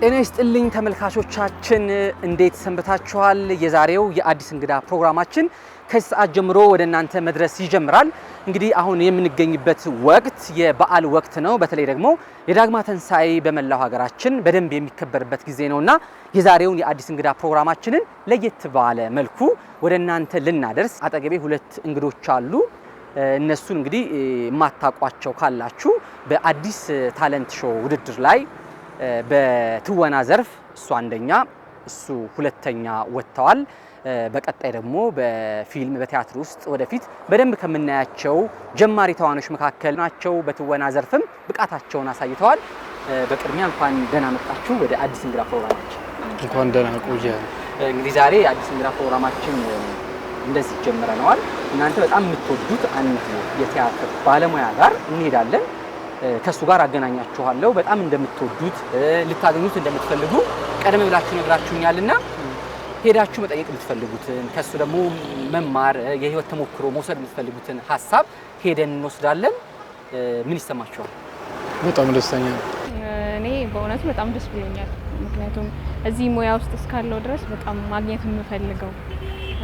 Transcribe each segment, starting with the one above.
ጤና ይስጥልኝ ተመልካቾቻችን እንዴት ሰንብታችኋል? የዛሬው የአዲስ እንግዳ ፕሮግራማችን ከሰዓት ጀምሮ ወደ እናንተ መድረስ ይጀምራል። እንግዲህ አሁን የምንገኝበት ወቅት የበዓል ወቅት ነው። በተለይ ደግሞ የዳግማ ትንሣኤ በመላው ሀገራችን በደንብ የሚከበርበት ጊዜ ነውና የዛሬውን የአዲስ እንግዳ ፕሮግራማችንን ለየት ባለ መልኩ ወደ እናንተ ልናደርስ አጠገቤ ሁለት እንግዶች አሉ። እነሱን እንግዲህ የማታውቋቸው ካላችሁ በአዲስ ታለንት ሾው ውድድር ላይ በትወና ዘርፍ እሱ አንደኛ እሱ ሁለተኛ ወጥተዋል። በቀጣይ ደግሞ በፊልም በቲያትር ውስጥ ወደፊት በደንብ ከምናያቸው ጀማሪ ተዋናዮች መካከል ናቸው። በትወና ዘርፍም ብቃታቸውን አሳይተዋል። በቅድሚያ እንኳን ደህና መጣችሁ ወደ አዲስ እንግዳ ፕሮግራማችን። እንኳን ደህና ቆየ። እንግዲህ ዛሬ አዲስ እንግዳ ፕሮግራማችን እንደዚህ ጀምረናል። እናንተ በጣም የምትወዱት አንድ የቲያትር ባለሙያ ጋር እንሄዳለን። ከሱ ጋር አገናኛችኋለሁ። በጣም እንደምትወዱት ልታገኙት እንደምትፈልጉ ቀደም ብላችሁ ነግራችሁኛልና ሄዳችሁ መጠየቅ የምትፈልጉትን ከሱ ደግሞ መማር የህይወት ተሞክሮ መውሰድ የምትፈልጉትን ሐሳብ ሄደን እንወስዳለን። ምን ይሰማችኋል? በጣም ደስተኛ ነኝ። እኔ በእውነቱ በጣም ደስ ብሎኛል። ምክንያቱም እዚህ ሙያ ውስጥ እስካለው ድረስ በጣም ማግኘት የምፈልገው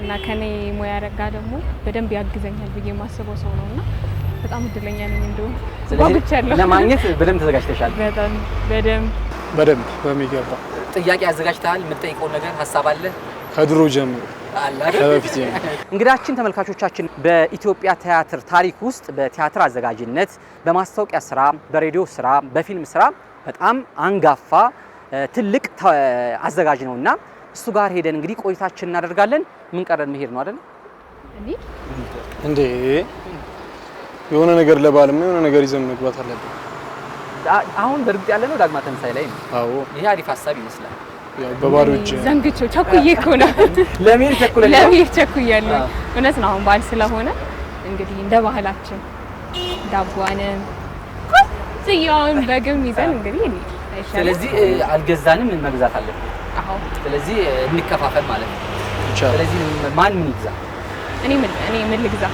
እና ከኔ ሙያ ረጋ ደግሞ በደንብ ያግዘኛል ብዬ የማስበው ሰው ነውና በጣም እድለኛ ነኝ። እንደውም ጓጉቻለሁ ለማግኘት። በደንብ ተዘጋጅተሻል? በጣም በደንብ በሚገባ። ጥያቄ አዘጋጅተሃል? የምትጠይቀው ነገር ሐሳብ አለ? ከድሮ ጀምሮ ከበፊት እንግዳችን ተመልካቾቻችን በኢትዮጵያ ቲያትር ታሪክ ውስጥ በቲያትር አዘጋጅነት፣ በማስታወቂያ ስራ፣ በሬዲዮ ስራ፣ በፊልም ስራ በጣም አንጋፋ ትልቅ አዘጋጅ ነውና እሱ ጋር ሄደን እንግዲህ ቆይታችን እናደርጋለን። ምን ቀረን መሄድ ነው አይደል? እንዴ የሆነ ነገር ለባልም የሆነ ነገር ይዘን መግባት አለብን። አሁን በእርግጥ ያለ ነው ዳግማ ትንሣኤ ላይ ነው። አዎ ይሄ አሪፍ ሐሳብ ይመስላል። ያው በባዶ እጅ ዘንግቼው ቸኩዬ እኮ ነው። ለምን ቸኩያለሁ? እውነት ነው። አሁን በዓል ስለሆነ እንግዲህ እንደ ባህላችን ዳቧንም ዝያውን በግም ይዘን እንግዲህ አይሻልም? ስለዚህ አልገዛንም፣ ምን መግዛት አለብን? አዎ። ስለዚህ እንከፋፈል ማለት ነው። ስለዚህ ማን ምን ይግዛ? እኔ ምን ልግዛ?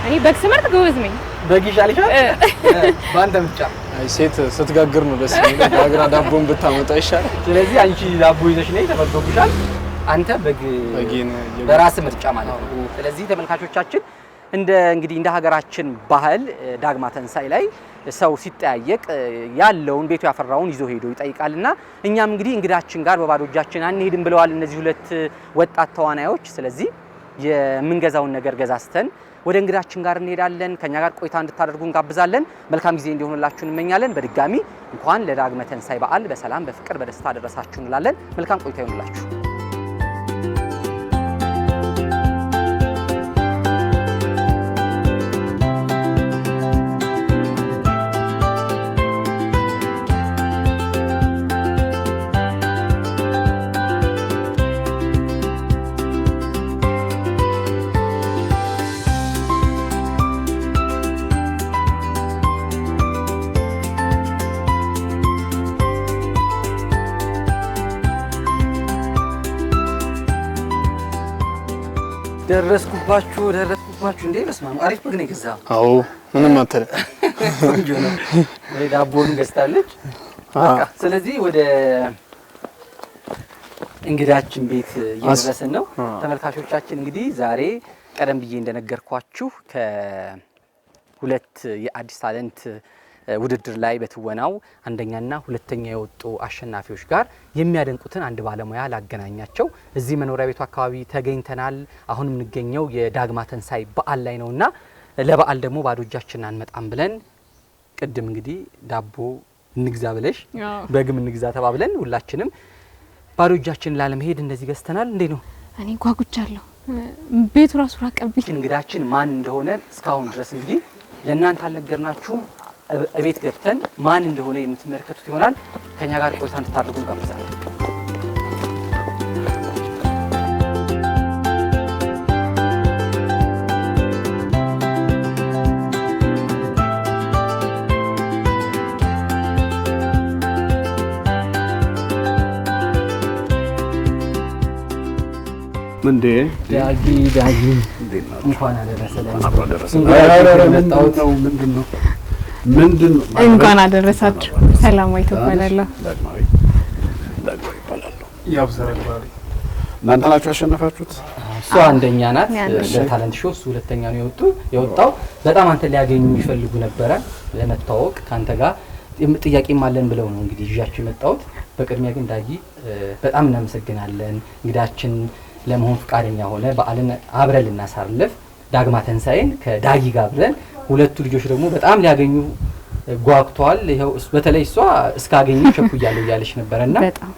እኔ በግ ስመርጥ ጎበዝ ነኝ። በግ ይሻልሻል? ባንተ ምርጫ። አይ ሴት ስትጋግር ነው ደስ የሚለው። ጋግራ ዳቦን ብታመጣ ይሻላል። ስለዚህ አንቺ ዳቦ ይዘሽ ነይ፣ ተፈቅዶልሻል። አንተ በግን በራስ ምርጫ ማለት ነው። ስለዚህ ተመልካቾቻችን እንግዲህ እንደ ሀገራችን ባህል ዳግማ ትንሣኤ ላይ ሰው ሲጠያየቅ ያለውን ቤቱ ያፈራውን ይዞ ሄዶ ይጠይቃልና እኛም እንግዲህ እንግዳችን ጋር በባዶ እጃችን አንሄድም ብለዋል እነዚህ ሁለት ወጣት ተዋናዮች። ስለዚህ የምንገዛውን ነገር ገዛዝተን ወደ እንግዳችን ጋር እንሄዳለን። ከኛ ጋር ቆይታ እንድታደርጉ እንጋብዛለን። መልካም ጊዜ እንዲሆንላችሁ እንመኛለን። በድጋሚ እንኳን ለዳግማ ትንሣኤ በዓል በሰላም በፍቅር በደስታ አደረሳችሁ እንላለን። መልካም ቆይታ ይሁንላችሁ። ደረስኩባችሁ እንዴ! በስመ አብ አሪፍ በግ ነው የገዛው። አዎ ምንም አትልም። ቆንጆ ነው። ዳቦን ገዝታለች። በቃ ስለዚህ ወደ እንግዳችን ቤት እየደረስን ነው። ተመልካቾቻችን እንግዲህ ዛሬ ቀደም ብዬ እንደነገርኳችሁ ከሁለት የአዲስ ታለንት ውድድር ላይ በትወናው አንደኛና ሁለተኛ የወጡ አሸናፊዎች ጋር የሚያደንቁትን አንድ ባለሙያ ላገናኛቸው እዚህ መኖሪያ ቤቱ አካባቢ ተገኝተናል። አሁን የምንገኘው የዳግማ ትንሣኤ በዓል ላይ ነውና ለበዓል ደግሞ ባዶ እጃችንን አንመጣም ብለን ቅድም እንግዲህ ዳቦ እንግዛ ብለሽ በግም እንግዛ ተባብለን ሁላችንም ባዶ እጃችንን ላለመሄድ እንደዚህ ገዝተናል። እንዴ ነው? እኔ ጓጉቻለሁ። ቤቱ ራሱ ራቀብኝ። እንግዳችን ማን እንደሆነ እስካሁን ድረስ እንግዲህ ለእናንተ አልነገርናችሁም። እቤት ገብተን ማን እንደሆነ የምትመለከቱት ይሆናል። ከኛ ጋር ቆይታ እንድታደርጉ እንጋብዛለን። እንዴ ዳጊ እንኳን አደረሰ። እንኳን አደረሳችሁ። ሰላማዊ ተባላለሁ። ያብሰረባሪ እናንተ ናችሁ ያሸነፋችሁት? እሷ አንደኛ ናት ለታለንት ሾው፣ እሱ ሁለተኛ ነው የወጣው። በጣም አንተ ሊያገኙ ይፈልጉ ነበረ ለመታወቅ ካንተ ጋር ጥያቄም አለን ብለው ነው እንግዲህ ይዣችሁ የመጣሁት። በቅድሚያ ግን ዳጊ በጣም እናመሰግናለን እንግዳችን ለመሆን ፈቃደኛ ሆነ በዓልን አብረን ልናሳልፍ ዳግማ ትንሳኤን ከዳጊ ጋር ብለን ሁለቱ ልጆች ደግሞ በጣም ሊያገኙ ጓጉተዋል። ይሄው በተለይ እሷ እስካገኙ ቸኩያለሁ እያለች ነበርና በጣም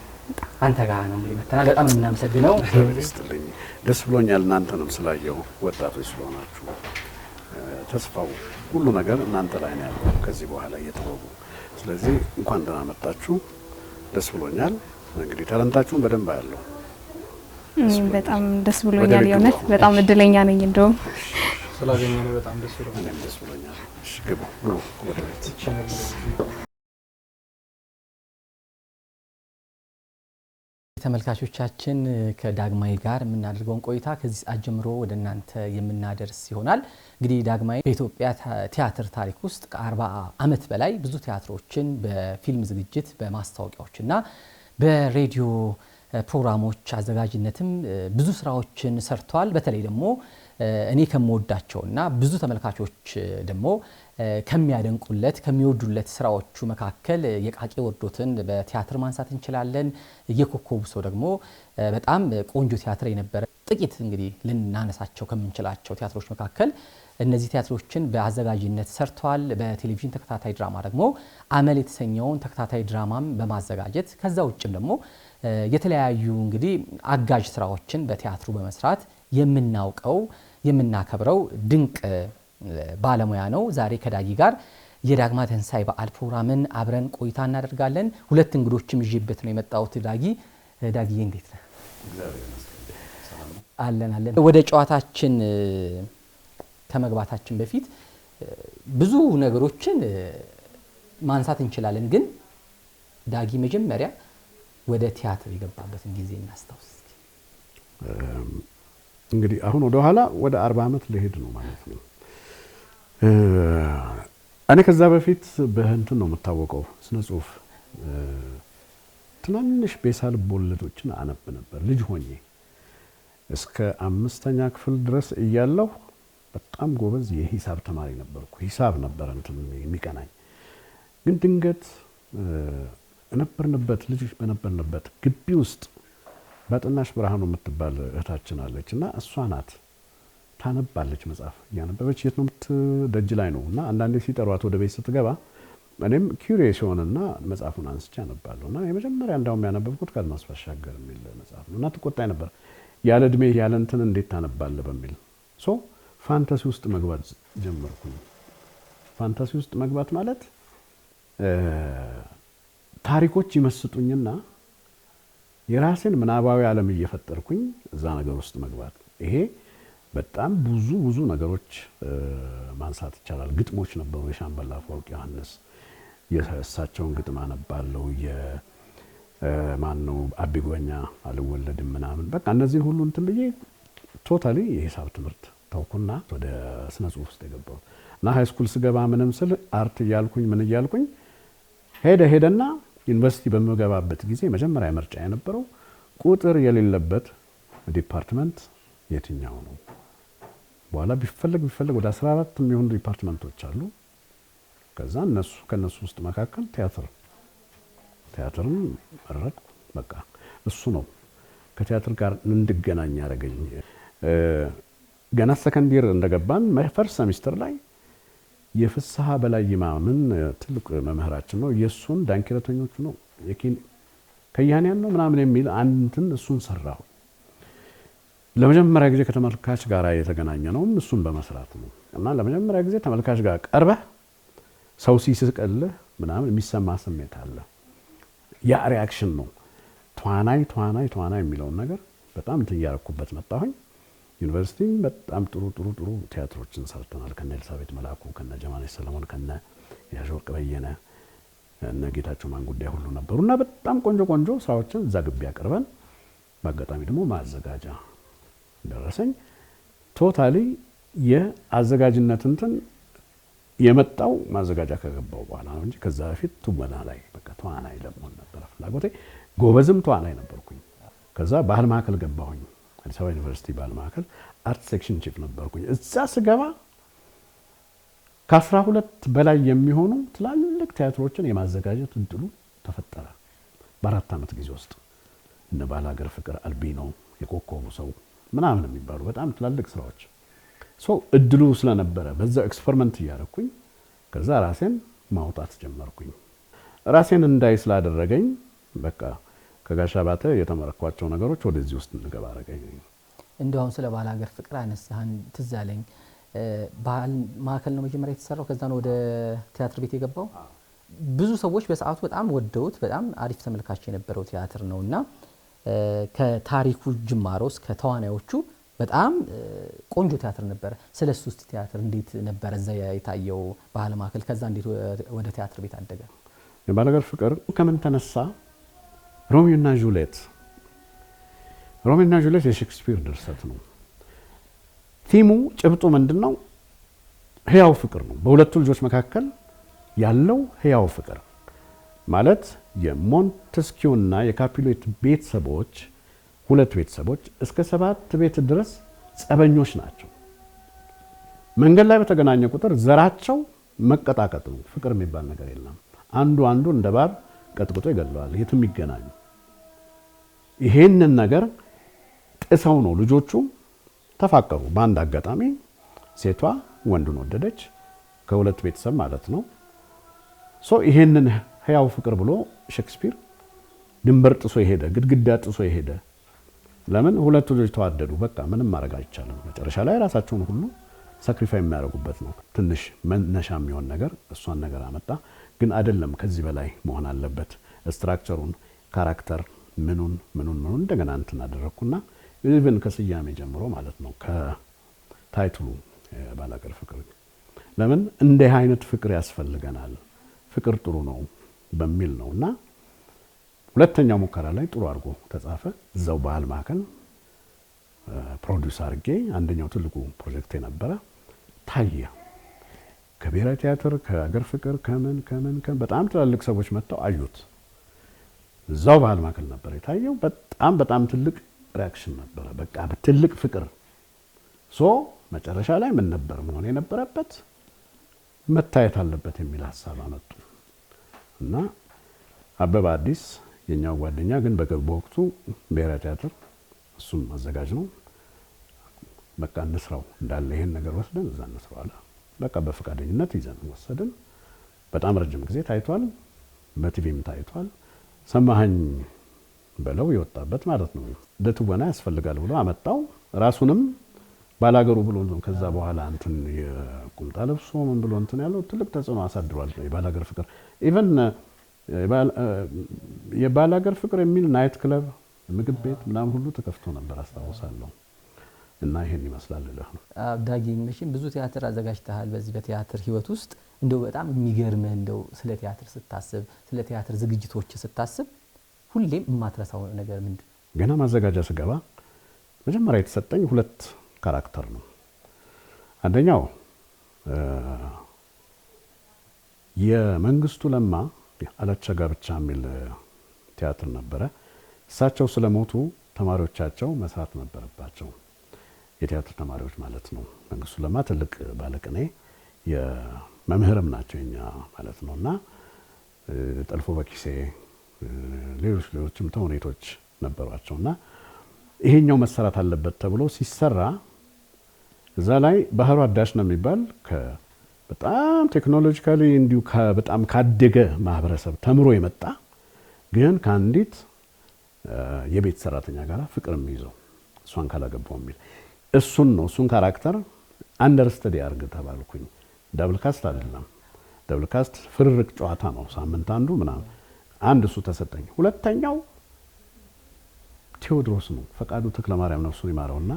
አንተ ጋር ነው መተናል። በጣም እናመሰግነው። ደስ ብሎኛል እናንተንም ስላየው ወጣቶች ስለሆናችሁ ተስፋው ሁሉ ነገር እናንተ ላይ ነው ያለው ከዚህ በኋላ እየተወጉ። ስለዚህ እንኳን ደህና መጣችሁ። ደስ ብሎኛል። እንግዲህ ታለንታችሁን በደንብ አያለሁ። በጣም ደስ ብሎኛል። የእውነት በጣም እድለኛ ነኝ እንደውም ስላገኘን በጣም ደስ ብሎኛል። እሺ ግቡ ወደ ቤት። ተመልካቾቻችን ከዳግማዊ ጋር የምናደርገውን ቆይታ ከዚህ ሰዓት ጀምሮ ወደ እናንተ የምናደርስ ይሆናል። እንግዲህ ዳግማዊ በኢትዮጵያ ቲያትር ታሪክ ውስጥ ከ40 ዓመት በላይ ብዙ ቲያትሮችን በፊልም ዝግጅት በማስታወቂያዎችና በሬዲዮ ፕሮግራሞች አዘጋጅነትም ብዙ ስራዎችን ሰርቷል። በተለይ ደግሞ እኔ ከምወዳቸውና ብዙ ተመልካቾች ደግሞ ከሚያደንቁለት ከሚወዱለት ስራዎቹ መካከል የቃቂ ወርዶትን በቲያትር ማንሳት እንችላለን። የኮከቡ ሰው ደግሞ በጣም ቆንጆ ቲያትር የነበረ ጥቂት እንግዲህ ልናነሳቸው ከምንችላቸው ቲያትሮች መካከል እነዚህ ቲያትሮችን በአዘጋጅነት ሰርቷል። በቴሌቪዥን ተከታታይ ድራማ ደግሞ አመል የተሰኘውን ተከታታይ ድራማም በማዘጋጀት ከዛ ውጭም ደግሞ የተለያዩ እንግዲህ አጋዥ ስራዎችን በቲያትሩ በመስራት የምናውቀው የምናከብረው ድንቅ ባለሙያ ነው። ዛሬ ከዳጊ ጋር የዳግማ ትንሳኤ በዓል ፕሮግራምን አብረን ቆይታ እናደርጋለን። ሁለት እንግዶችም ይዤበት ነው የመጣሁት። ዳጊ እንዴት ነህ? አለን። ወደ ጨዋታችን ከመግባታችን በፊት ብዙ ነገሮችን ማንሳት እንችላለን፣ ግን ዳጊ መጀመሪያ ወደ ቲያትር የገባበትን ጊዜ እናስታውስ። እንግዲህ አሁን ወደ ኋላ ወደ 40 ዓመት ልሄድ ነው ማለት ነው። እኔ ከዛ በፊት በእንትን ነው የምታወቀው፣ ስነ ጽሁፍ ትናንሽ ቤሳ ልቦለዶችን አነብ ነበር ልጅ ሆኜ እስከ 5ኛ ክፍል ድረስ እያለሁ በጣም ጎበዝ የሂሳብ ተማሪ ነበርኩ። ሂሳብ ነበር እንትን የሚቀናኝ። ግን ድንገት ልጆች በነበርንበት ግቢ ውስጥ በጥናሽ ብርሃኑ የምትባል እህታችን አለች እና እሷ ናት ታነባለች። መጽሐፍ እያነበበች የት ነው ደጅ ላይ ነው እና አንዳንዴ ሲጠሯት ወደ ቤት ስትገባ እኔም ኪዩሪየስ ሆነና መጽሐፉን አንስቼ አነባለሁ እና የመጀመሪያ እንዳውም ያነበብኩት ከአድማስ ባሻገር የሚል መጽሐፍ ነው እና ትቆጣኝ ነበር ያለ እድሜ ያለ እንትን እንዴት ታነባለህ በሚል ፋንታሲ ውስጥ መግባት ጀመርኩኝ። ፋንታሲ ውስጥ መግባት ማለት ታሪኮች ይመስጡኝና የራሴን ምናባዊ ዓለም እየፈጠርኩኝ እዛ ነገር ውስጥ መግባት። ይሄ በጣም ብዙ ነገሮች ማንሳት ይቻላል። ግጥሞች ነበሩ። የሻምበል አፈወርቅ ዮሐንስ የእሳቸውን ግጥም አነባለሁ። የማነው አቢ ጎኛ አልወለድም ምናምን በቃ እነዚህን ሁሉ እንትን ብዬ ቶታሊ የሂሳብ ትምህርት ተውኩና ወደ ስነ ጽሁፍ ውስጥ የገባው እና ሃይ ስኩል ስገባ ምንም ስል አርት እያልኩኝ ምን እያልኩኝ ሄደና ዩኒቨርሲቲ በመገባበት ጊዜ መጀመሪያ ምርጫ የነበረው ቁጥር የሌለበት ዲፓርትመንት የትኛው ነው? በኋላ ቢፈልግ ወደ 14 የሚሆኑ ዲፓርትመንቶች አሉ። ከዛ ከነሱ ውስጥ መካከል ቲያትርን መረጥኩ። በቃ እሱ ነው ከቲያትር ጋር እንድገናኝ ያደረገኝ። ገና ሰከንዲር እንደገባን ፈርስት ሰሚስተር ላይ የፍስሐ በላይ ይማምን ትልቅ መምህራችን ነው። የሱን ዳንኪረተኞቹ ነው ከያንያን ነው ምናምን የሚል አንድን እሱን ሰራሁ። ለመጀመሪያ ጊዜ ከተመልካች ጋር የተገናኘ ነው እሱን በመስራት ነው እና ለመጀመሪያ ጊዜ ተመልካች ጋር ቀርበህ ሰው ሲስቅልህ ምናምን የሚሰማ ስሜት አለ። ያ ሪአክሽን ነው ተዋናይ የሚለውን ነገር በጣም እያረኩበት መጣሁኝ። ዩኒቨርሲቲ በጣም ጥሩ ቲያትሮችን ሰርተናል። ከነ ኤልሳቤት መላኩ፣ ከነ ጀማኔ ሰለሞን፣ ከነ ያሾርቅ በየነ፣ እነ ጌታቸው ማንጉዳይ ሁሉ ነበሩና በጣም ቆንጆ ስራዎችን እዛ ግቢ ያቀርበን። በአጋጣሚ ደግሞ ማዘጋጃ ደረሰኝ። ቶታሊ የአዘጋጅነት እንትን የመጣው ማዘጋጃ ከገባው በኋላ ነው እንጂ ከዛ በፊት ትወና ላይ በቃ ተዋናይ ለመሆን ነበር ፍላጎቴ። ጎበዝም ተዋናይ ነበርኩኝ። ከዛ ባህል ማዕከል ገባሁኝ። አዲስ አበባ ዩኒቨርሲቲ ባህል ማዕከል አርት ሴክሽን ቺፍ ነበርኩኝ። እዛ ስገባ ከ12 በላይ የሚሆኑ ትላልቅ ቲያትሮችን የማዘጋጀት እድሉ ተፈጠረ በ4 ዓመት ጊዜ ውስጥ። እነ ባላገር ፍቅር፣ አልቢኖ፣ የኮከቡ ሰው ምናምን የሚባሉ በጣም ትላልቅ ስራዎች እድሉ ስለነበረ በዛ ኤክስፐሪመንት እያደረኩኝ ከዛ ራሴን ማውጣት ጀመርኩኝ። ራሴን እንዳይ ስላደረገኝ በቃ ከጋሽ አባተ የተመረኳቸው ነገሮች ወደዚህ ውስጥ እንገባ አደረገኝ። እንደው አሁን ስለ ባላገር ፍቅር አነሳህን ትዝ አለኝ። ባህል ማዕከል ነው መጀመሪያ የተሰራው፣ ከዛ ነው ወደ ቲያትር ቤት የገባው። ብዙ ሰዎች በሰዓቱ በጣም ወደውት በጣም አሪፍ ተመልካች የነበረው ቲያትር ነውና ከታሪኩ ጅማሮ እስከ ተዋናዮቹ በጣም ቆንጆ ቲያትር ነበረ። ስለሱ ውስጥ ቲያትር እንዴት ነበረ እዛ የታየው ባህል ማዕከል? ከዛ እንዴት ወደ ቲያትር ቤት አደገ? የባላገር ፍቅር ከምን ተነሳ? ሮሚዮ እና ጁሊየት የሼክስፒር ድርሰት ነው። ቲሙ ጭብጡ ምንድነው? ህያው ፍቅር ነው። በሁለቱ ልጆች መካከል ያለው ህያው ፍቅር ማለት የሞንተስኪዮ እና የካፒሌት ቤተሰቦች ሁለት ቤተሰቦች እስከ 7 ቤት ድረስ ጸበኞች ናቸው። መንገድ ላይ በተገናኘ ቁጥር ዘራቸው መቀጣቀጥ ነው። ፍቅር የሚባል ነገር የለም። አንዱ እንደ ባብ ቀጥቅጦ ይገለዋል የትም ይገናኙ። ይሄንን ነገር ጥሰው ነው ልጆቹ ተፋቀሩ። በአንድ አጋጣሚ ሴቷ ወንዱን ወደደች፣ ከሁለት ቤተሰብ ማለት ነው። ይሄንን ህያው ፍቅር ብሎ ሼክስፒር ድንበር ጥሶ የሄደ ግድግዳ ጥሶ የሄደ ለምን ሁለቱ ልጆች ተዋደዱ፣ በቃ ምንም ማድረግ አይቻልም። መጨረሻ ላይ ራሳቸውን ሁሉ ሳክሪፋይ የሚያደርጉበት ነው። ትንሽ መነሻ የሚሆን ነገር እሷን ነገር አመጣ። ግን አይደለም፣ ከዚህ በላይ መሆን አለበት። ስትራክቸሩን፣ ካራክተር ምኑን እንደገና እንትን አደረኩና ኢቭን ከስያሜ ጀምሮ ማለት ነው ከታይትሉ ባላገር ፍቅር ለምን እንዲህ አይነት ፍቅር ያስፈልገናል፣ ፍቅር ጥሩ ነው በሚል ነውና ሁለተኛው ሙከራ ላይ ጥሩ አድርጎ ተጻፈ። እዛው ባህል ማዕከል ፕሮዲውስ አድርጌ አንደኛው ትልቁ ፕሮጀክት የነበረ ታየ። ከብሔራዊ ቲያትር ከሀገር ፍቅር ከምን በጣም ትላልቅ ሰዎች መጥተው አዩት። እዛው ባህል ማዕከል ነበር የታየው። በጣም ትልቅ ሪአክሽን ነበረ። በቃ ትልቅ ፍቅር መጨረሻ ላይ ምን ነበር መሆን የነበረበት? መታየት አለበት የሚል ሀሳብ አመጡ እና አበበ አዲስ የኛው ጓደኛ ግን በወቅቱ ብሔራዊ ቲያትር እሱም አዘጋጅ ነው። በቃ እንስራው እንዳለ ይሄን ነገር ወስደን እዛ እንስራው አለ። በቃ በፈቃደኝነት ይዘን ወሰድን። በጣም ረጅም ጊዜ ታይቷል፣ በቲቪም ታይቷል። ሰማኸኝ በለው የወጣበት ማለት ነው። ለትወና ያስፈልጋል ብሎ አመጣው። ራሱንም ባላገሩ ብሎ ከዛ በኋላ እንትን የቁምጣ ለብሶ ምን ብሎ እንትን ያለው ትልቅ ተጽዕኖ አሳድሯል። የባላገር ፍቅር ኢቨን የባላገር ፍቅር የሚል ናይት ክለብ ምግብ ቤት ምናምን ሁሉ ተከፍቶ ነበር አስታውሳለሁ። እና ይሄን ይመስላል ለህ ዳጊ መቼም ብዙ ቲያትር አዘጋጅተሃል። በዚህ በቲያትር ህይወት ውስጥ እንደው በጣም የሚገርምህ እንደው ስለ ቲያትር ስታስብ፣ ስለ ቲያትር ዝግጅቶች ስታስብ ሁሌም የማትረሳው ነገር ምንድን? ገና ማዘጋጃ ስገባ መጀመሪያ የተሰጠኝ 2 ካራክተር ነው። አንደኛው የመንግስቱ ለማ አለቻ ጋብቻ የሚል ቲያትር ነበረ። እሳቸው ስለሞቱ ተማሪዎቻቸው መስራት ነበረባቸው። የቲያትር ተማሪዎች ማለት ነው። መንግስቱ ለማ ትልቅ ባለቅኔ የመምህርም ናቸው የኛ ማለት ነውና ጠልፎ በኪሴ ሌሎችም ተውኔቶች ነበሯቸውና ይሄኛው መሰራት አለበት ተብሎ ሲሰራ እዛ ላይ ባህሩ አዳሽ ነው የሚባል በጣም ቴክኖሎጂካሊ እንዲሁ በጣም ካደገ ማህበረሰብ ተምሮ የመጣ ግን ከአንዲት የቤት ሰራተኛ ጋር ፍቅር የሚይዘው እሷን ካላገባው የሚል እሱን ካራክተር አንደርስተዲ አድርግ ተባልኩኝ። ዳብል ካስት አይደለም። ዳብል ካስት ፍርርቅ ጨዋታ ነው። ሳምንት አንዱ ምናምን አንድ እሱ ተሰጠኝ። ሁለተኛው ቴዎድሮስ ነው። ፈቃዱ ተክለ ማርያም ነፍሱን ይማረውና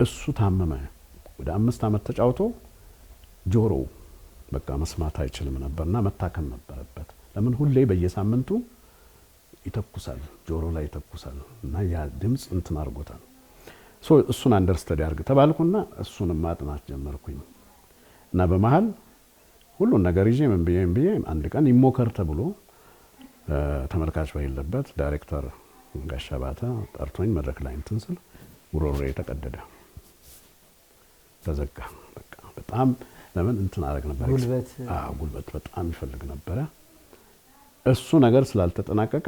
እሱ ታመመ። ወደ 5 ዓመት ተጫውቶ ጆሮ በቃ መስማት አይችልም ነበርና መታከም ነበረበት። ለምን ሁሌ በየሳምንቱ ይተኩሳል፣ ጆሮ ላይ ይተኩሳል እና ያ ድምጽ እንትን አድርጎታል። እሱን አንደርስታንድ አድርግ ተባልኩና እሱንም ማጥናት ጀመርኩኝ እና በመሃል ሁሉን ነገር ይዤ ምን ብዬ አንድ ቀን ይሞከር ተብሎ ተመልካች በሌለበት ዳይሬክተር ጋሽ አባተ ጠርቶኝ መድረክ ላይ እንትን ስል ጉሮሮዬ ተቀደደ፣ ተዘጋ። በቃ በጣም ለምን እንትን አደረግ ነበር ጉልበት በጣም ይፈልግ ነበረ። እሱ ነገር ስላልተጠናቀቀ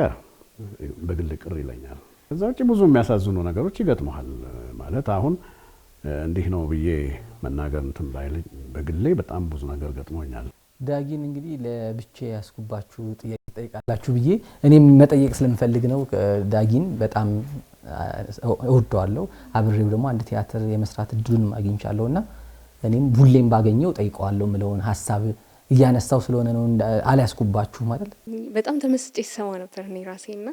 በግል ቅር ይለኛል። ከዛ ውጪ ብዙ የሚያሳዝኑ ነገሮች ይገጥመዋል። ማለት አሁን እንዲህ ነው ብዬ መናገር እንትን ባይለኝ በግሌ በጣም ብዙ ነገር ገጥሞኛል። ዳጊን እንግዲህ ለብቻ ያስኩባችሁ ጥያቄ ጠይቃላችሁ ብዬ እኔም መጠየቅ ስለምፈልግ ነው። ዳጊን በጣም እወደዋለሁ። አብሬው ደግሞ አንድ ቲያትር የመስራት እድሉን አግኝቻለሁና እኔም ሁሌም ባገኘው ጠይቀዋለሁ ምለውን ሐሳብ እያነሳው ስለሆነ ነው አልያስኩባችሁ ማለት። በጣም ተመስጬ ሰማ ነበር እኔ ራሴና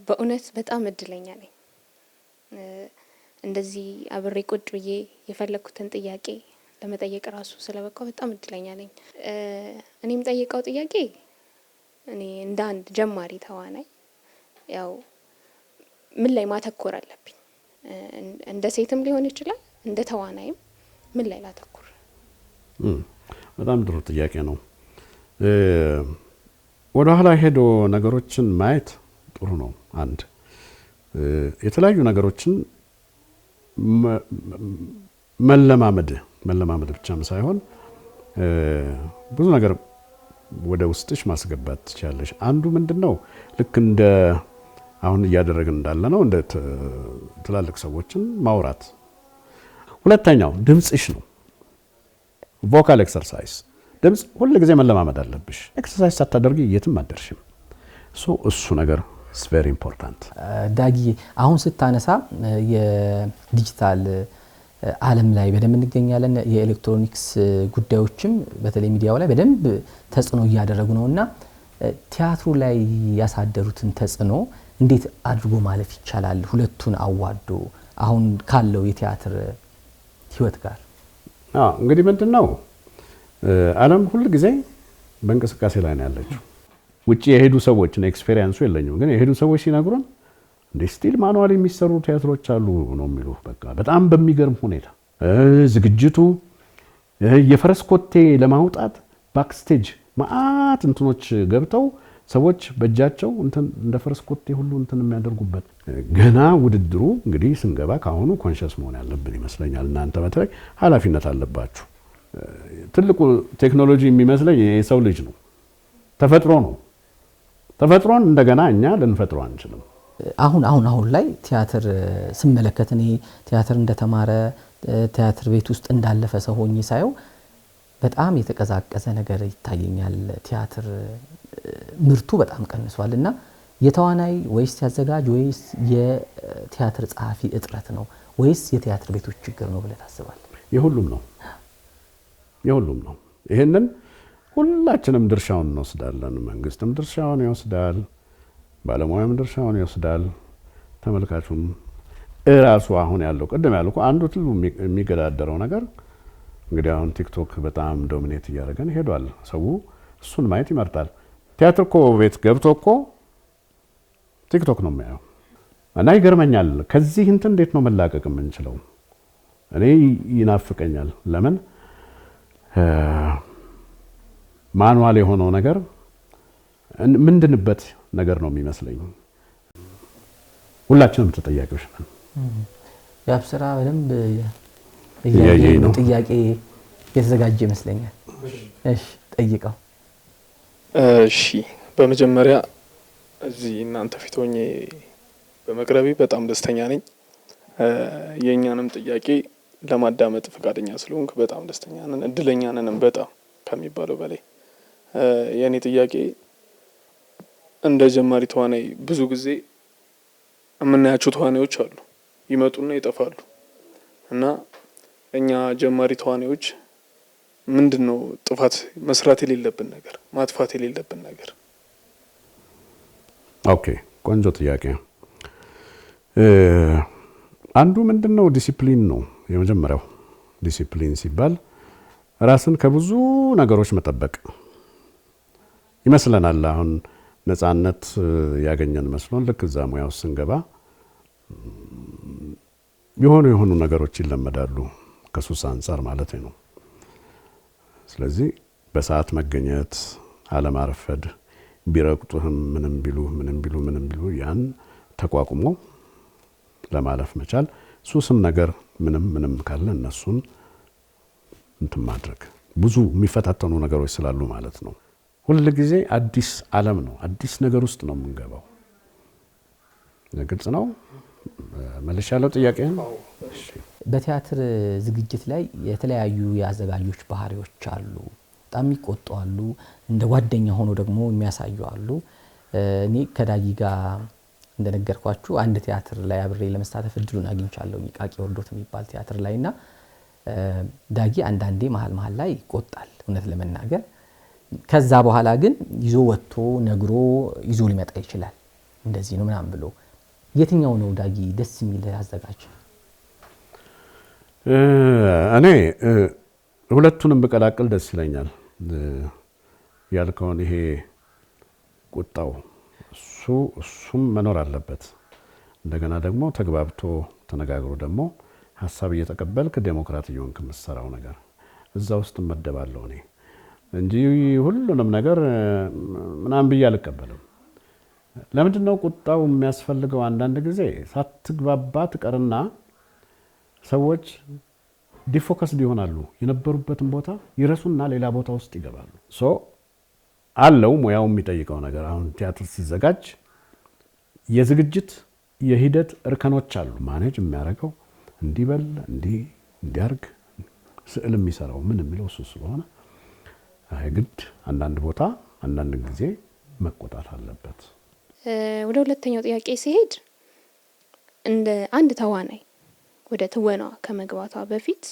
በእውነት በጣም እድለኛ ነኝ። እንደዚህ አብሬ ቁጭ ብዬ የፈለኩትን ጥያቄ ለመጠየቅ ራሱ ስለበቃው በጣም እድለኛ ነኝ። እኔም ጠይቀው ጥያቄ እኔ እንደ አንድ ጀማሪ ተዋናይ ያው ምን ላይ ማተኮር አለብኝ? እንደ ሴትም ሊሆን ይችላል እንደ ተዋናይም ምን ላይ ላተኩር? በጣም ጥሩ ጥያቄ ነው። ወደ ኋላ ሄዶ ነገሮችን ማየት ጥሩ ነው። አንድ የተለያዩ ነገሮችን መለማመድ ብቻም ሳይሆን ብዙ ነገር ወደ ውስጥሽ ማስገባት ትችላለሽ። አንዱ ምንድነው ልክ እንደ አሁን እያደረግን እንዳለ ነው እንደ ትላልቅ ሰዎችን ማውራት። ሁለተኛው ድምጽሽ ነው። ቮካል ኤክሰርሳይዝ ድምጽ ሁሉ ጊዜ መለማመድ አለብሽ። ኤክሰርሳይዝ ሳታደርጊ የትም አትደርሽም። እሱ ነገር is very important። ዳጊ አሁን ስታነሳ የዲጂታል ዓለም ላይ በደንብ እንገኛለን። የኤሌክትሮኒክስ ጉዳዮችም በተለይ ሚዲያው ላይ በደንብ ተጽዕኖ እያደረጉ ነውና ቲያትሩ ላይ ያሳደሩትን ተጽዕኖ እንዴት አድርጎ ማለፍ ይቻላል? ሁለቱን አዋዶ አሁን ካለው የቲያትር ህይወት ጋር እንግዲህ ምንድነው ዓለም ሁሉ ጊዜ በእንቅስቃሴ ላይ ነው ያለችው። ውጪ የሄዱ ሰዎች ነው ኤክስፒሪየንሱ የለኝም፣ ግን የሄዱ ሰዎች ሲነግሩን እንደ ስቲል ማኑዋል የሚሰሩ ቲያትሮች አሉ ነው የሚሉ። በቃ በጣም በሚገርም ሁኔታ ዝግጅቱ የፈረስ ኮቴ ለማውጣት ባክስቴጅ ማአት እንትኖች ገብተው ሰዎች በእጃቸው እንትን እንደ ፈረስ ኮቴ ሁሉ እንትን የሚያደርጉበት ገና ውድድሩ እንግዲህ ስንገባ ካሁኑ ኮንሺየስ መሆን ያለብን ይመስለኛል። እናንተ በተለይ ኃላፊነት አለባችሁ። ትልቁ ቴክኖሎጂ የሚመስለኝ የሰው ልጅ ነው፣ ተፈጥሮ ነው። ተፈጥሮን እንደገና እኛ ልንፈጥሮ አንችልም። አሁን ላይ ቲያትር ስመለከት እኔ ቲያትር እንደተማረ ቲያትር ቤት ውስጥ እንዳለፈ ሰው ሆኜ ሳየው በጣም የተቀዛቀዘ ነገር ይታየኛል። ቲያትር ምርቱ በጣም ቀንሷል እና የተዋናይ ወይስ ያዘጋጅ ወይስ የቲያትር ጸሐፊ እጥረት ነው ወይስ የቲያትር ቤቶች ችግር ነው ብለህ ታስባለህ? የሁሉም ነው። ይሄንን ሁላችንም ድርሻውን እንወስዳለን። መንግስትም ድርሻውን ይወስዳል፣ ባለሙያም ድርሻውን ይወስዳል፣ ተመልካቹም እራሱ አሁን ያለው ቅድም ያልኩ አንዱ ትሉ የሚገዳደረው ነገር እንግዲህ አሁን ቲክቶክ በጣም ዶሚኔት እያደረገን ሄዷል። ሰው እሱን ማየት ይመርጣል። ቲያትር እኮ ቤት ገብቶ እኮ ቲክቶክ ነው የሚያየው እና ይገርመኛል። ከዚህ እንትን እንዴት ነው መላቀቅ የምንችለው? እኔ ይናፍቀኛል። ለምን ማኑዋል የሆነው ነገር ምንድንበት ነገር ነው የሚመስለኝ። ሁላችንም ተጠያቂዎች ነን። ያብስራ በደንብ እያየኝ ነው። ጥያቄ የተዘጋጀ ይመስለኛል። እሺ ጠይቀው። እሺ በመጀመሪያ እዚህ እናንተ ፊት ሆኜ በመቅረቤ በጣም ደስተኛ ነኝ። የኛንም ጥያቄ ለማዳመጥ ፈቃደኛ ስለሆንክ በጣም ደስተኛ ነን፣ እድለኛ ነንም በጣም ከሚባለው በላይ። የኔ ጥያቄ እንደ ጀማሪ ተዋናይ ብዙ ጊዜ የምናያቸው ተዋናዮች አሉ፣ ይመጡና ይጠፋሉ እና እኛ ጀማሪ ተዋናዮች ምንድነው ጥፋት መስራት የሌለብን ነገር፣ ማጥፋት የሌለብን ነገር? ኦኬ ቆንጆ ጥያቄ። አንዱ ምንድነው ዲሲፕሊን ነው። የመጀመሪያው ዲሲፕሊን ሲባል ራስን ከብዙ ነገሮች መጠበቅ ይመስለናል። አሁን ነፃነት ያገኘን መስሎን ልክ እዛ ሙያ ውስጥ ስንገባ የሆኑ ነገሮች ይለመዳሉ፣ ከሱስ አንፃር ማለት ነው። ስለዚህ በሰዓት መገኘት፣ አለማረፈድ፣ ቢረቅጡህም ምንም ቢሉ ያን ተቋቁሞ ለማለፍ መቻል ሱስም ነገር ምንም ካለ እነሱን እንትን ማድረግ ብዙ የሚፈታተኑ ነገሮች ስላሉ ማለት ነው። ሁሉ ጊዜ አዲስ ዓለም ነው፣ አዲስ ነገር ውስጥ ነው የምንገባው። ግልጽ ነው። መልሽ ያለው ጥያቄ ነው። በቲያትር ዝግጅት ላይ የተለያዩ የአዘጋጆች ባህሪዎች አሉ። በጣም ይቆጡ አሉ፣ እንደ ጓደኛ ሆኖ ደግሞ የሚያሳዩ አሉ። እኔ ከዳጊ ጋር እንደነገርኳችሁ አንድ ቲያትር ላይ አብሬ ለመሳተፍ እድሉን አግኝቻለሁ። ቃቂ ወርዶት የሚባል ቲያትር ላይና ዳጊ አንዳንዴ መሀል ላይ ይቆጣል እውነት ለመናገር። ከዛ በኋላ ግን ይዞ ወጥቶ ነግሮ ይዞ ሊመጣ ይችላል። እንደዚህ ነው ምናምን ብሎ የትኛው ነው ዳጊ ደስ የሚል አዘጋጅ? እኔ ሁለቱንም በቀላቅል ደስ ይለኛል። ያልከውን ይሄ ቁጣው እሱም መኖር አለበት። እንደገና ደግሞ ተግባብቶ ተነጋግሮ ደግሞ ሀሳብ እየተቀበልክ ዴሞክራት እየሆንክ የምትሰራው ነገር እዛ ውስጥ እመደባለሁ እኔ እንጂ ሁሉንም ነገር ምናምን ብዬ አልቀበልም። ለምንድን ነው ቁጣው የሚያስፈልገው? አንዳንድ ጊዜ ሳትግባባ ትቀርና ሰዎች ዲፎከስድ ይሆናሉ። የነበሩበትን ቦታ ይረሱና ሌላ ቦታ ውስጥ ይገባሉ። አለው ሙያው የሚጠይቀው ነገር። አሁን ቲያትር ሲዘጋጅ የዝግጅት የሂደት እርከኖች አሉ። ማኔጅ የሚያደርገው እንዲበል እንዲያርግ ስዕል የሚሰራው ምን የሚለው እሱ ስለሆነ ግድ አንዳንድ ቦታ አንዳንድ ጊዜ መቆጣት አለበት። ወደ ሁለተኛው ጥያቄ ሲሄድ እንደ አንድ ተዋናይ ወደ ትወናዋ ከመግባቷ በፊት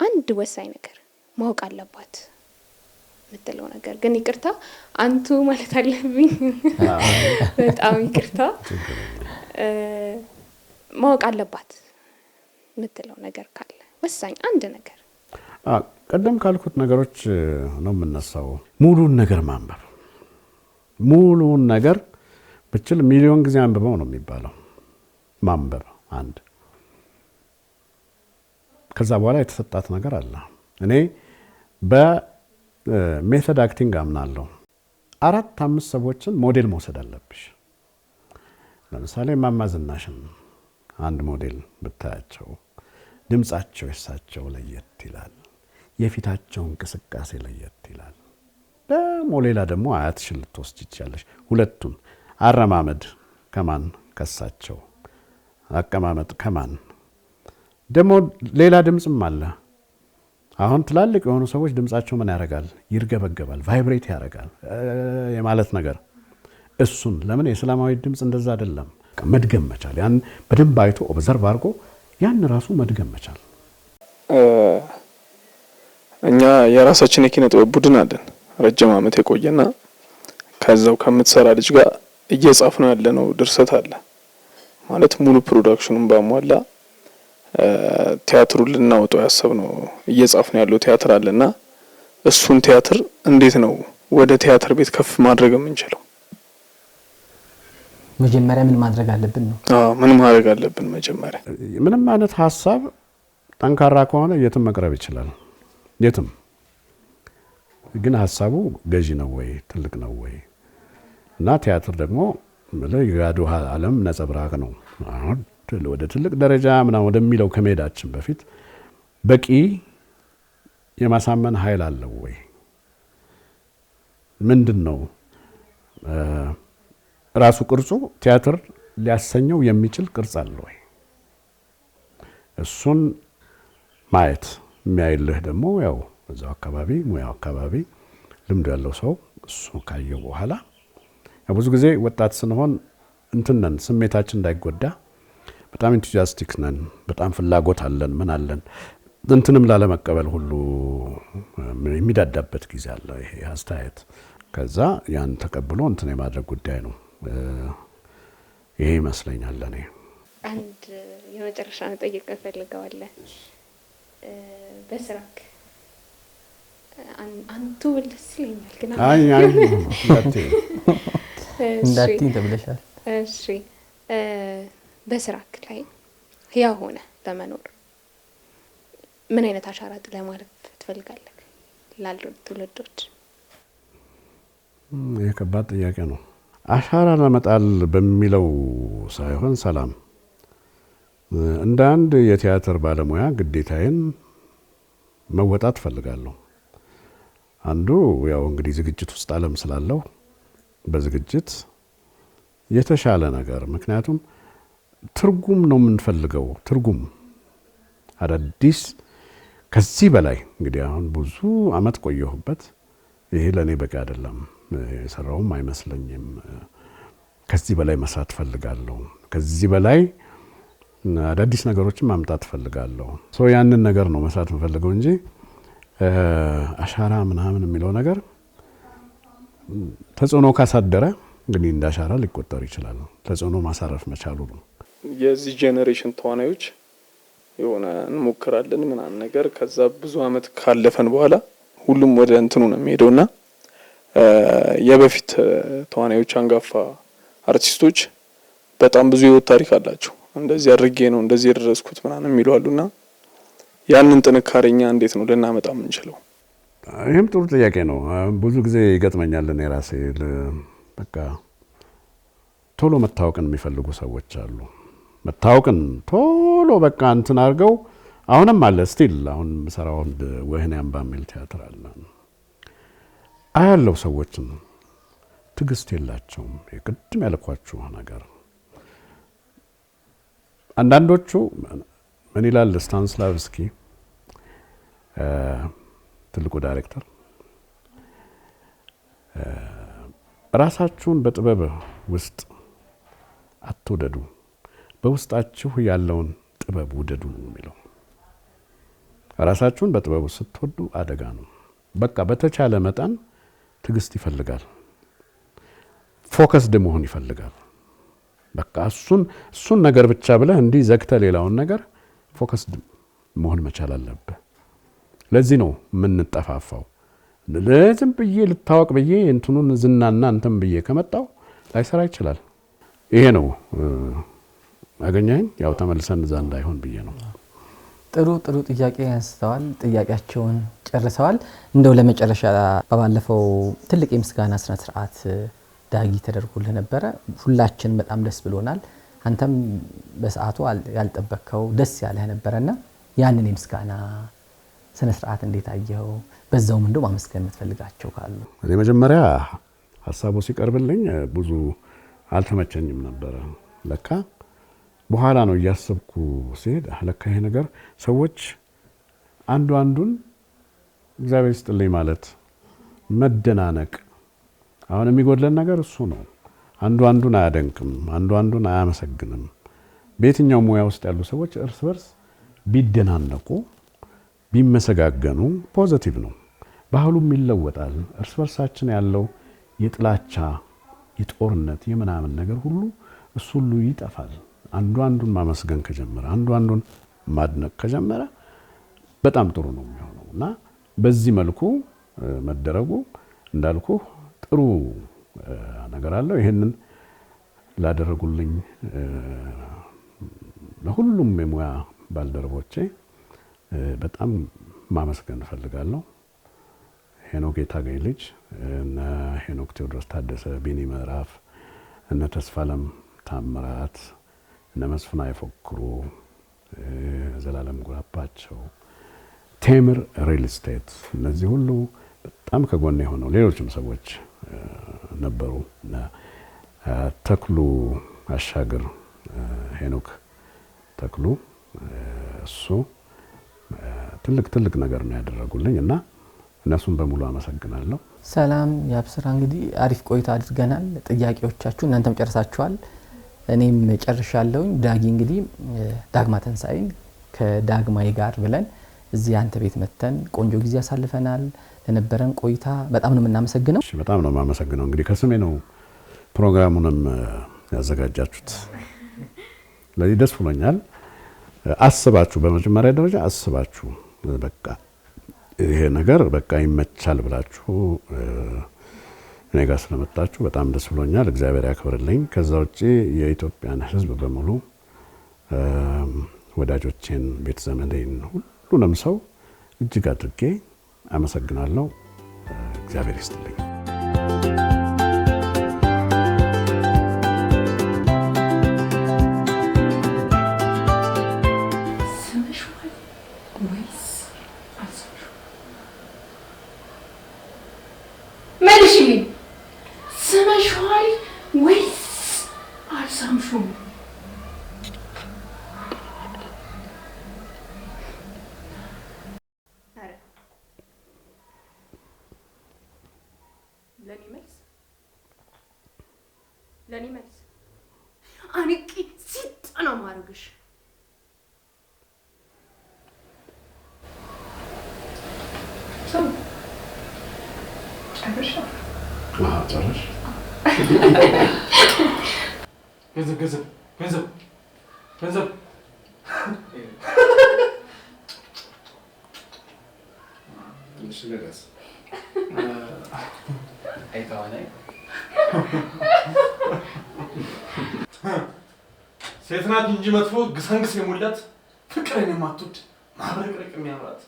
አንድ ወሳኝ ነገር ማወቅ አለባት የምትለው ነገር ግን ይቅርታ አንቱ ማለት አለብኝ በጣም ይቅርታ ማወቅ አለባት የምትለው ነገር ካለ ወሳኝ አንድ ነገር? ቀደም ካልኩት ነገሮች ነው የምነሳው። ሙሉን ነገር ማንበብ፣ ሙሉን ነገር ብችል ሚሊዮን ጊዜ አንብበው ነው የሚባለው። ማንበብ አንድ። ከዛ በኋላ የተሰጣት ነገር አለ። እኔ በሜተድ አክቲንግ አምናለሁ። 4-5 ሰዎችን ሞዴል መውሰድ አለብሽ። ለምሳሌ እማማ ዝናሽን አንድ ሞዴል ብታያቸው፣ ድምጻቸው የሳቸው ለየት ይላል፣ የፊታቸው እንቅስቃሴ ለየት ይላል። ደግሞ ሌላ ደግሞ አያትሽን ልትወስጂ ትችያለሽ። ሁለቱም አረማመድ ከማን ከሳቸው፣ አቀማመጥ ከማን ደግሞ ሌላ ድምጽም አለ። አሁን ትላልቅ የሆኑ ሰዎች ድምጻቸው ምን ያደርጋል? ይርገበገባል፣ ቫይብሬት ያደርጋል የማለት ነገር። እሱን ለምን የሰላማዊ ድምጽ እንደዛ አይደለም። መድገም መቻል፣ ያን በደንብ አይቶ ኦብዘርቭ አድርጎ ያን ራሱ መድገም መቻል። እኛ የራሳችን የኪነ ጥበብ ቡድን አለን ረጅም ዓመት የቆየና ከዛው ከምትሰራ ልጅ ጋር እየጻፍነው ያለነው ድርሰት አለ ማለት ሙሉ ፕሮዳክሽኑን ባሟላ ቲያትሩን ልናወጣው ያሰብነው እየጻፍነው ያለው ቲያትር አለና እሱን ቲያትር እንዴት ነው ወደ ቲያትር ቤት ከፍ ማድረግ የምንችለው? መጀመሪያ ምን ማድረግ አለብን ነው? ምን ማድረግ አለብን መጀመሪያ? ምንም አይነት ሀሳብ ጠንካራ ከሆነ የትም መቅረብ ይችላል። የትም ግን ሀሳቡ ገዢ ነው ወይ ትልቅ ነው ወይ? እና ቲያትር ደግሞ የጋዱ ዓለም ነጸብራቅ ነው። አሁን ወደ ትልቅ ደረጃ ምናምን ወደሚለው ከመሄዳችን በፊት በቂ የማሳመን ኃይል አለው ወይ? ምንድን ነው ራሱ ቅርጹ ቲያትር ሊያሰኘው የሚችል ቅርጽ አለ ወይ? እሱን ማየት የሚያይልህ ደግሞ ያው እዛው አካባቢ ሙያው አካባቢ ልምዱ ያለው ሰው እሱ ካየው በኋላ ያው ብዙ ጊዜ ወጣት ስንሆን እንትነን ስሜታችን እንዳይጎዳ በጣም ኢንቱዚያስቲክ ነን፣ በጣም ፍላጎት አለን፣ ምን አለን እንትንም ላለመቀበል ሁሉ የሚዳዳበት ጊዜ አለ። ይሄ አስተያየት ከዛ ያን ተቀብሎ እንትን የማድረግ ጉዳይ ነው። ይሄ ይመስለኛል ለኔ። አንድ የመጨረሻ ነው ጠይቀ ፈልገዋለሁ። በስራክ አንቱ ደስ ይለኛል ግን እንዳትይ ተብለሻል። እሺ በስራክ ላይ ህያው ሆነ ለመኖር ምን አይነት አሻራ ለማለፍ ትፈልጋለህ ላሉት ትውልዶች? ይሄ ከባድ ጥያቄ ነው። አሻራ ለመጣል በሚለው ሳይሆን ሰላም እንደ አንድ የቲያትር ባለሙያ ግዴታዬን መወጣት ፈልጋለሁ። አንዱ ያው እንግዲህ ዝግጅት ውስጥ ዓለም ስላለው በዝግጅት የተሻለ ነገር ምክንያቱም ትርጉም ነው የምንፈልገው። ትርጉም አዳዲስ ከዚህ በላይ እንግዲህ አሁን ብዙ አመት ቆየሁበት። ይሄ ለኔ በቂ አይደለም፣ የሰራውም አይመስለኝም። ከዚህ በላይ መስራት ፈልጋለሁ። ከዚህ በላይ አዳዲስ ነገሮችን ማምጣት ፈልጋለሁ። ያንን ነገር ነው መስራት የምፈልገው እንጂ አሻራ ምናምን የሚለው ነገር ተጽዕኖ ካሳደረ እንግዲህ እንደ አሻራ ሊቆጠር ይችላል። ተጽዕኖ ማሳረፍ መቻሉ ነው። የዚህ ጄኔሬሽን ተዋናዮች የሆነ እንሞክራለን ምናምን ነገር ከዛ ብዙ አመት ካለፈን በኋላ ሁሉም ወደ እንትኑ ነው የሚሄደውና የበፊት ተዋናዮች አንጋፋ አርቲስቶች በጣም ብዙ የህይወት ታሪክ አላቸው። እንደዚህ አድርጌ ነው እንደዚህ የደረስኩት ምናምን የሚሉ አሉና ያንን ጥንካሬኛ እንዴት ነው ልናመጣ የምንችለው? ይሄም ጥሩ ጥያቄ ነው። ብዙ ጊዜ ይገጥመኛል። እኔ ራሴ በቃ ቶሎ መታወቅን የሚፈልጉ ሰዎች አሉ። መታወቅን ቶሎ በቃ እንትን አድርገው አሁንም አለ ስቲል አሁን ሰራው ወህኒ አምባ የሚል ቲያትር አለ። አያለው ሰዎችን ትግስት የላቸውም። የቅድም ያልኳችሁ ነገር አንዳንዶቹ ምን ይላል ስታንስላቭስኪ ትልቁ ዳይሬክተር ራሳችሁን በጥበብ ውስጥ አትውደዱ፣ በውስጣችሁ ያለውን ጥበብ ውደዱ የሚለው። ራሳችሁን በጥበብ ውስጥ ስትወዱ አደጋ ነው። በቃ በተቻለ መጠን ትግስት ይፈልጋል፣ ፎከስድ መሆን ይፈልጋል። በቃ እሱን ነገር ብቻ ብለህ እንዲህ ዘግተህ ሌላውን ነገር ፎከስድ መሆን መቻል አለብህ። ለዚህ ነው የምንጠፋፋው። ለዝም ብዬ ልታወቅ ብዬ እንትኑን ዝናና እንትን ብዬ ከመጣው ላይሰራ ይችላል። ይሄ ነው አገኘኝ። ያው ተመልሰን እዛ እንዳይሆን ብዬ ነው። ጥሩ ጥያቄ አንስተዋል። ጥያቄያቸውን ጨርሰዋል። እንደው ለመጨረሻ ባለፈው ትልቅ የምስጋና ስነ ስርዓት ዳጊ ተደርጎልህ ነበረ። ሁላችን በጣም ደስ ብሎናል። አንተም በሰዓቱ ያልጠበቅከው ደስ ያለህ ነበርና ያንን የምስጋና ስነ ስርዓት እንዴት አየኸው? በዛውም እንደው ማመስገን የምትፈልጋቸው ካሉ? እኔ መጀመሪያ ሀሳቡ ሲቀርብልኝ ብዙ አልተመቸኝም ነበረ። ለካ በኋላ ነው እያሰብኩ ሲሄድ ለካ ይሄ ነገር ሰዎች አንዱን እግዚአብሔር ይስጥልኝ ማለት መደናነቅ፣ አሁን የሚጎድለን ነገር እሱ ነው። አንዱን አያደንቅም፣ አንዱን አያመሰግንም። በየትኛው ሙያ ውስጥ ያሉ ሰዎች እርስ በርስ ቢደናነቁ ቢመሰጋገኑ ፖዚቲቭ ነው። ባህሉም ይለወጣል። እርስ በርሳችን ያለው የጥላቻ የጦርነት የምናምን ነገር ሁሉ እሱ ሁሉ ይጠፋል። አንዱን ማመስገን ከጀመረ አንዱን ማድነቅ ከጀመረ በጣም ጥሩ ነው የሚሆነው እና በዚህ መልኩ መደረጉ እንዳልኩ ጥሩ ነገር አለው። ይሄንን ላደረጉልኝ ለሁሉም የሙያ ባልደረቦቼ በጣም ማመስገን እፈልጋለሁ። ሄኖክ የታገኝ ልጅ እነ ሄኖክ ቴዎድሮስ ታደሰ፣ ቢኒ ምዕራፍ፣ እነ ተስፋለም ታምራት፣ እነ መስፍን አይፎክሩ፣ ዘላለም ጉራባቸው፣ ቴምር ሪል ስቴት፣ እነዚህ ሁሉ በጣም ከጎኔ ሆነው ሌሎችም ሰዎች ነበሩ። ተክሉ አሻግር፣ ሄኖክ ተክሉ እሱ ትልቅ ነገር ነው ያደረጉልኝ እና እነሱን በሙሉ አመሰግናለሁ። ሰላም ያብስራ። እንግዲህ አሪፍ ቆይታ አድርገናል። ጥያቄዎቻችሁ እናንተም ጨርሳችኋል፣ እኔም ጨርሻለሁ። ዳጊ እንግዲህ ዳግማ ትንሳኤን ከዳግማይ ጋር ብለን እዚህ አንተ ቤት መተን ቆንጆ ጊዜ ያሳልፈናል። ለነበረን ቆይታ በጣም ነው የምናመሰግነው። በጣም ነው የማመሰግነው። እንግዲህ ከስሜ ነው ፕሮግራሙንም ያዘጋጃችሁት። ለዚህ ደስ ብሎኛል። አስባችሁ በመጀመሪያ ደረጃ አስባችሁ በቃ ይሄ ነገር በቃ ይመቻል ብላችሁ እኔ ጋር ስለመጣችሁ በጣም ደስ ብሎኛል። እግዚአብሔር ያክብርልኝ። ከዛ ውጪ የኢትዮጵያን ሕዝብ በሙሉ ወዳጆቼን፣ ቤተ ዘመዴን፣ ሁሉንም ሰው እጅግ አድርጌ አመሰግናለሁ። እግዚአብሔር ይስጥልኝ። ለኔ መልስ አንቂ ሲጣና ማርግሽ ሰው ጨርሻ ጨርሽ ገንዘብ ትንሽ ልረስ አይታወናይ ሴት ናት እንጂ መጥፎ ግሳንግስ የሞላት ፍቅርን የማትወድ ማብረቅረቅ የሚያምራት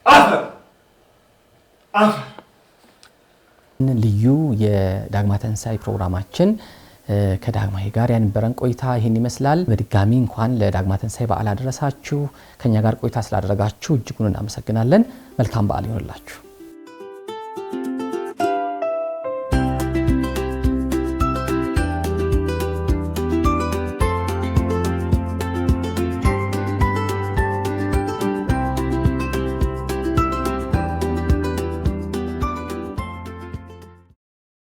አፈር ልዩ የዳግማ ትንሣኤ ፕሮግራማችን ከዳግማዊ ጋር ያነበረን ቆይታ ይሄን ይመስላል። በድጋሚ እንኳን ለዳግማ ትንሣኤ በዓል አደረሳችሁ። ከኛ ጋር ቆይታ ስላደረጋችሁ እጅጉን እናመሰግናለን። መልካም በዓል ይሁንላችሁ።